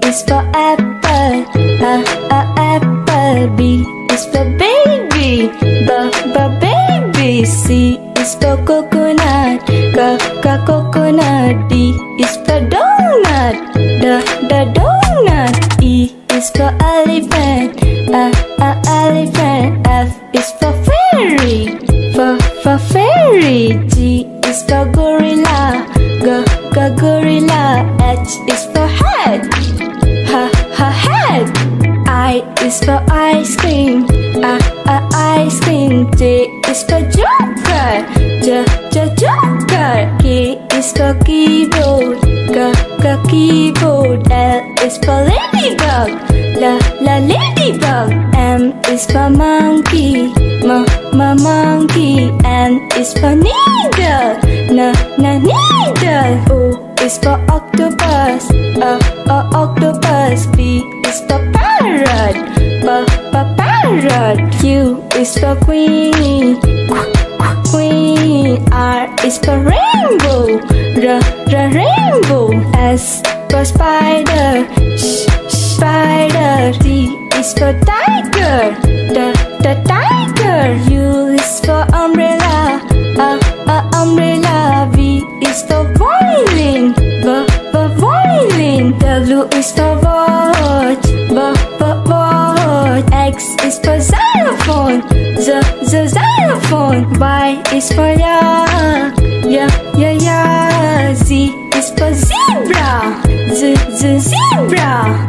is for apple, apple. B is for baby, baby. C is for coconut, coconut. D is for donut, donut. E is for elephant, elephant. F is for fairy, for fairy. G is for gorilla, gorilla. H is for head, head. I is for ice cream, ice cream. J is for joker, joker. K is for keyboard, keyboard. L is for ladybug, ladybug. M is for monkey, monkey. N is for needle, needle. O is for octopus, octopus. P is for parrot, parrot. Q is for queen, queen. R is for rainbow, rainbow. S for spider, spider. T is for tiger, the tiger. U is for umbrella, umbrella. V is for violin, violin. W is for watch, watch. X is for xylophone, xylophone. Y is for yak, Z is for zebra, zebra.